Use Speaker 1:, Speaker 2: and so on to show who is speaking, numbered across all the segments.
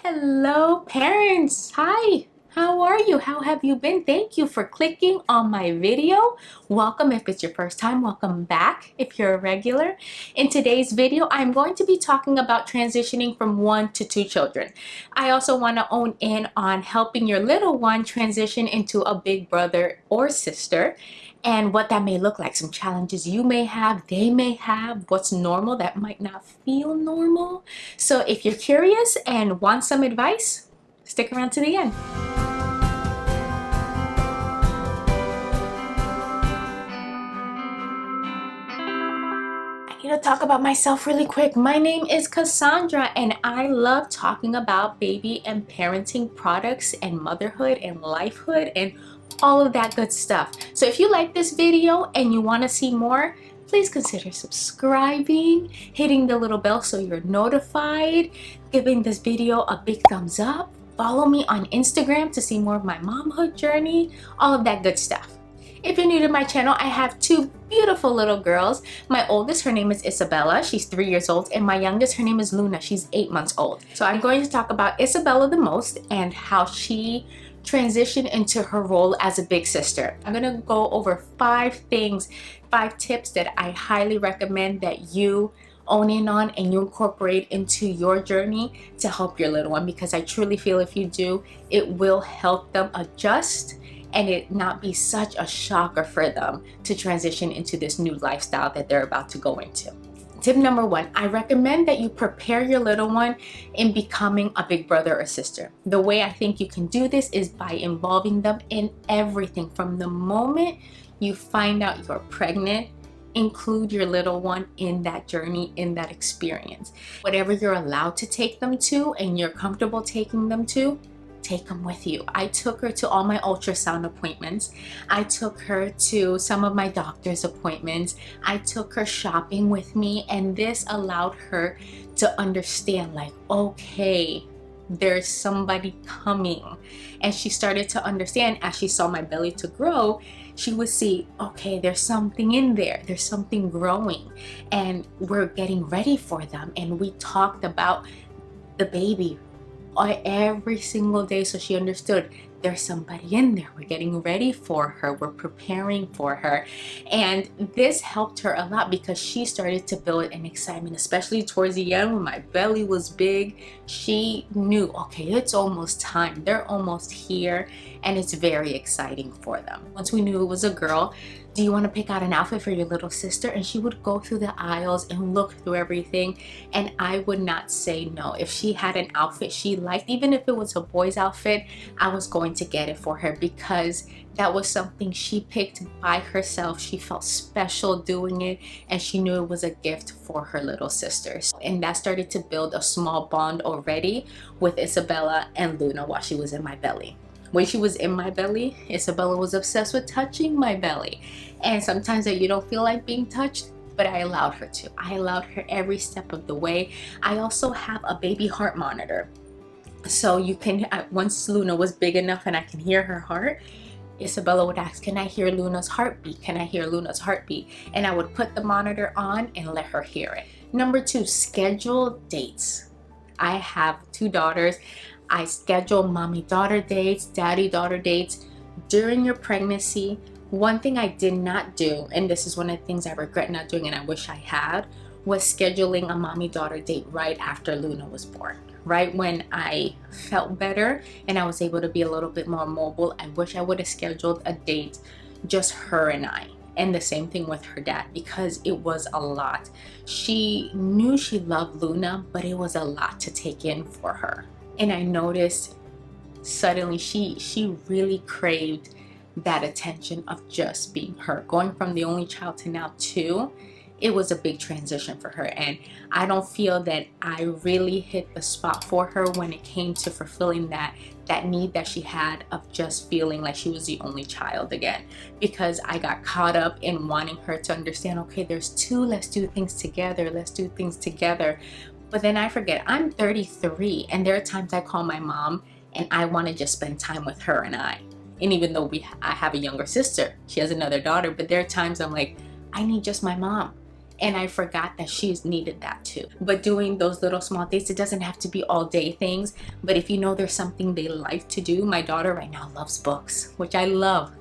Speaker 1: Hello, parents. Hi. How are you? How have you been? Thank you for clicking on my video. Welcome if it's your first time. Welcome back if you're a regular. In today's video, I'm going to be talking about transitioning from 1 to 2 children. I also want to own in on helping your little one transition into a big brother or sister, and what that may look like, some challenges you may have, they may have, what's normal that might not feel normal. So if you're curious and want some advice, stick around to the end. I need to talk about myself really quick. My name is Kasandra and I love talking about baby and parenting products and motherhood and lifehood and all of that good stuff. So if you like this video and you want to see more, please consider subscribing, hitting the little bell so you're notified, giving this video a big thumbs up. Follow me on Instagram to see more of my momhood journey, all of that good stuff. If you're new to my channel, I have 2 beautiful little girls. My oldest, her name is Izabella. She's 3 years old. And my youngest, her name is Luna. She's 8 months old. So I'm going to talk about Izabella the most and how she transition into her role as a big sister. I'm gonna go over 5 things, 5 tips that I highly recommend that you own in on and you incorporate into your journey to help your little one, because I truly feel if you do, it will help them adjust and it not be such a shocker for them to transition into this new lifestyle that they're about to go into. Tip number 1, I recommend that you prepare your little one in becoming a big brother or sister. The way I think you can do this is by involving them in everything. From the moment you find out you're pregnant, include your little one in that journey, in that experience. Whatever you're allowed to take them to and you're comfortable taking them to, take them with you. I took her to all my ultrasound appointments. I took her to some of my doctor's appointments. I took her shopping with me, and this allowed her to understand, like, okay, there's somebody coming. And she started to understand as she saw my belly to grow. She would see, okay, there's something in there, there's something growing, and we're getting ready for them. And we talked about the baby every single day, so she understood there's somebody in there. We're getting ready for her, we're preparing for her. And this helped her a lot because she started to build an excitement, especially towards the end when my belly was big. She knew, okay, it's almost time, they're almost here, and it's very exciting for them. Once we knew it was a girl, do you want to pick out an outfit for your little sister? And she would go through the aisles and look through everything, and I would not say no. If she had an outfit she liked, even if it was a boy's outfit, I was going to get it for her because that was something she picked by herself. She felt special doing it, and she knew it was a gift for her little sisters. And that started to build a small bond already with Izabella and Luna while she was in my belly. When she was in my belly, Izabella was obsessed with touching my belly. And sometimes that you don't feel like being touched, but I allowed her to. I allowed her every step of the way. I also have a baby heart monitor. So you can, once Luna was big enough and I can hear her heart, Izabella would ask, can I hear Luna's heartbeat? Can I hear Luna's heartbeat? And I would put the monitor on and let her hear it. Number 2, schedule dates. I have 2 daughters. I schedule mommy-daughter dates, daddy-daughter dates during your pregnancy. One thing I did not do, and this is one of the things I regret not doing and I wish I had, was scheduling a mommy-daughter date right after Luna was born. Right when I felt better and I was able to be a little bit more mobile, I wish I would have scheduled a date, just her and I. And the same thing with her dad, because it was a lot. She knew she loved Luna, but it was a lot to take in for her. And I noticed suddenly she really craved that attention of just being her. Going from the only child to now 2, it was a big transition for her. And I don't feel that I really hit the spot for her when it came to fulfilling that need that she had of just feeling like she was the only child again. Because I got caught up in wanting her to understand, okay, there's 2, let's do things together, let's do things together. But then I forget, I'm 33, and there are times I call my mom and I want to just spend time with her and I. And even though I have a younger sister, she has another daughter, but there are times I'm like, I need just my mom. And I forgot that she's needed that too. But doing those little small things, it doesn't have to be all day things, but if you know there's something they like to do. My daughter right now loves books, which I love.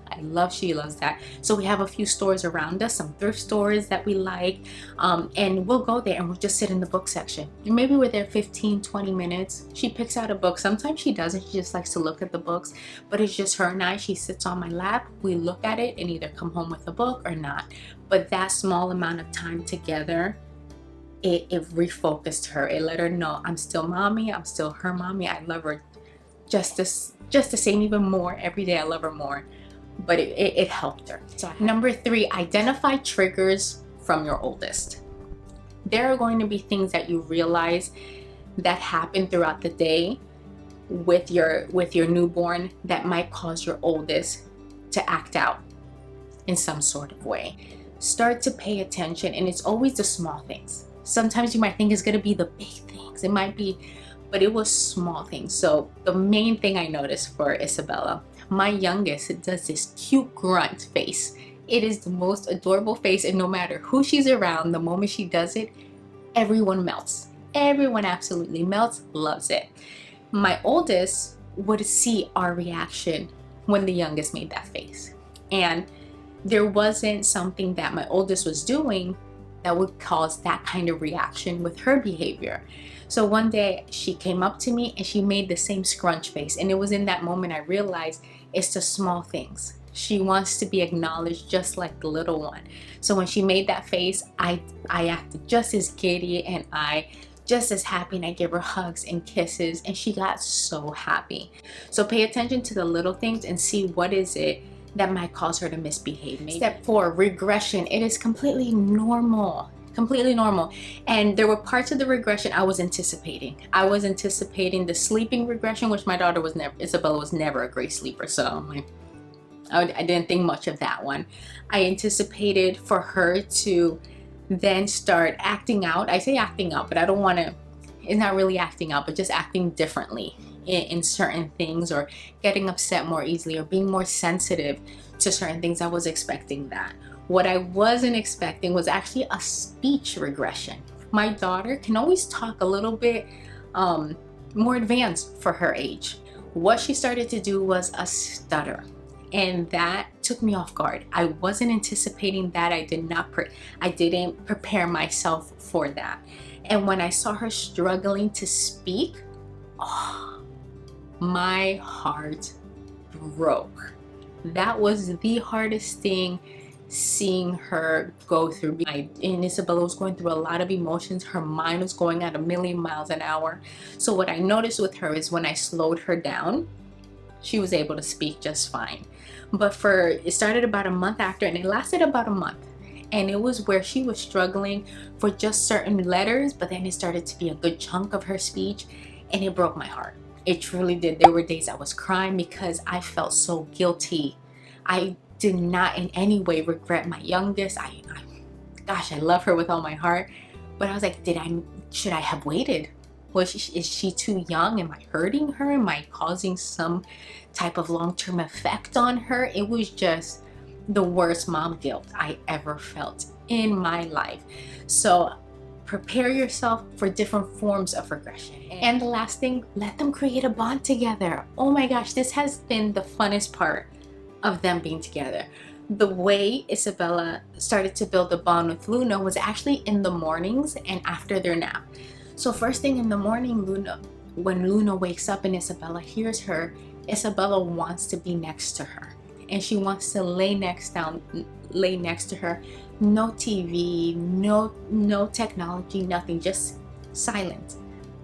Speaker 1: She loves that. So we have a few stores around us, some thrift stores that we like, and we'll go there and we'll just sit in the book section. And maybe we're there 15-20 minutes. She picks out a book. Sometimes she doesn't. She just likes to look at the books, but it's just her and I. She sits on my lap, we look at it, and either come home with a book or not. But that small amount of time together, it refocused her. It let her know I'm still mommy. I'm still her mommy. I love her just the same, even more. Every day I love her more. But it helped her. So number 3, identify triggers from your oldest. There are going to be things that you realize that happen throughout the day with your newborn that might cause your oldest to act out in some sort of way. Start to pay attention, and it's always the small things. Sometimes you might think it's going to be the big things. It might be, but it was small things. So the main thing I noticed for Izabella, my youngest, it does this cute grunt face. It is the most adorable face, and no matter who she's around, the moment she does it, everyone melts. Everyone absolutely melts, loves it. My oldest would see our reaction when the youngest made that face. And there wasn't something that my oldest was doing that would cause that kind of reaction with her behavior. So one day she came up to me and she made the same scrunch face. And it was in that moment I realized it's the small things. She wants to be acknowledged just like the little one. So when she made that face, I acted just as giddy and just as happy, and I gave her hugs and kisses, and she got so happy. So pay attention to the little things and see what is it that might cause her to misbehave. Step 4, regression. It is completely normal. And there were parts of the regression I was anticipating. I was anticipating the sleeping regression, which my daughter was never, Izabella was never a great sleeper. So I didn't think much of that one. I anticipated for her to then start acting out. I say acting out, but I don't want to, it's not really acting out, but just acting differently in certain things, or getting upset more easily, or being more sensitive to certain things. I was expecting that. What I wasn't expecting was actually a speech regression. My daughter can always talk a little bit more advanced for her age. What she started to do was a stutter, and that took me off guard. I wasn't anticipating that. I didn't prepare myself for that. And when I saw her struggling to speak, oh, my heart broke. That was the hardest thing, seeing her go through. And Izabella was going through a lot of emotions. Her mind was going at 1,000,000 miles an hour. So what I noticed with her is when I slowed her down, she was able to speak just fine. But it started about a month after, and it lasted about a month. And it was where she was struggling for just certain letters, but then it started to be a good chunk of her speech, and it broke my heart. It truly did. There were days I was crying because I felt so guilty. I did not in any way regret my youngest. Gosh, I love her with all my heart. But I was like, should I have waited? Is she too young? Am I hurting her? Am I causing some type of long-term effect on her? It was just the worst mom guilt I ever felt in my life. So prepare yourself for different forms of regression. And the last thing, let them create a bond together. Oh my gosh, this has been the funnest part of them being together. The way Izabella started to build a bond with Luna was actually in the mornings and after their nap. So first thing in the morning, when Luna wakes up and Izabella hears her, Izabella wants to be next to her. And she wants to lay next to her. No TV, no technology, nothing, just silent,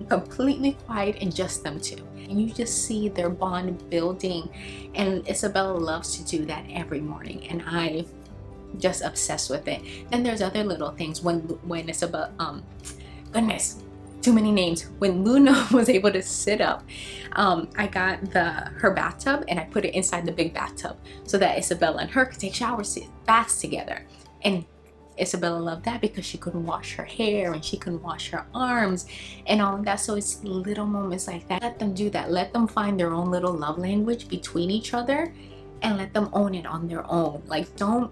Speaker 1: completely quiet, and just them two. And you just see their bond building, and Izabella loves to do that every morning, and I'm just obsessed with it. Then there's other little things when Izabella, goodness, too many names. When Luna was able to sit up, I got her bathtub and I put it inside the big bathtub so that Izabella and her could take baths together. And Izabella loved that because she couldn't wash her hair and she couldn't wash her arms and all of that. So it's little moments like that. Let them do that. Let them find their own little love language between each other and let them own it on their own. Like don't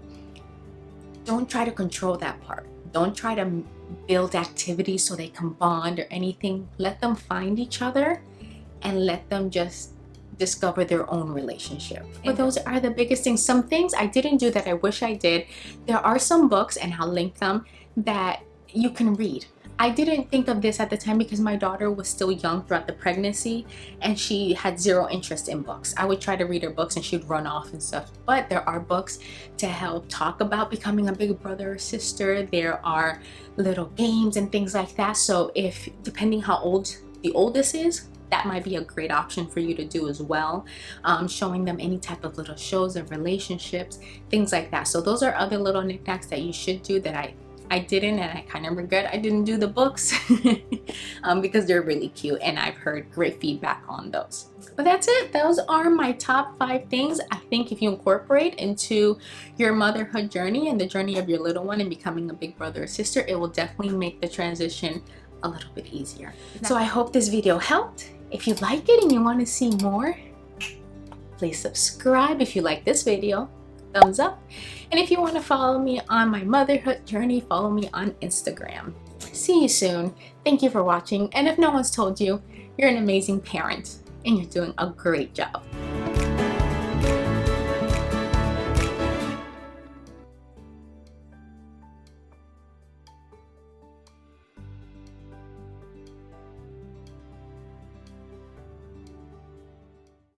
Speaker 1: try to control that part. Don't try to build activities so they can bond or anything. Let them find each other and let them just discover their own relationship. But those are the biggest things. Some things I didn't do that I wish I did. There are some books, and I'll link them, that you can read. I didn't think of this at the time because my daughter was still young throughout the pregnancy and she had zero interest in books. I would try to read her books and she'd run off and stuff. But there are books to help talk about becoming a big brother or sister. There are little games and things like that. So if, depending how old the oldest is, that might be a great option for you to do as well. Showing them any type of little shows of relationships, things like that. So those are other little knickknacks that you should do that I didn't, and I kind of regret I didn't do the books because they're really cute and I've heard great feedback on those. But that's it. Those are my top 5 things I think if you incorporate into your motherhood journey and the journey of your little one and becoming a big brother or sister, it will definitely make the transition a little bit easier. So I hope this video helped. If you like it and you want to see more, please subscribe. If you like this video, thumbs up. And if you want to follow me on my motherhood journey, follow me on Instagram. See you soon. Thank you for watching. And if no one's told you, you're an amazing parent and you're doing a great job.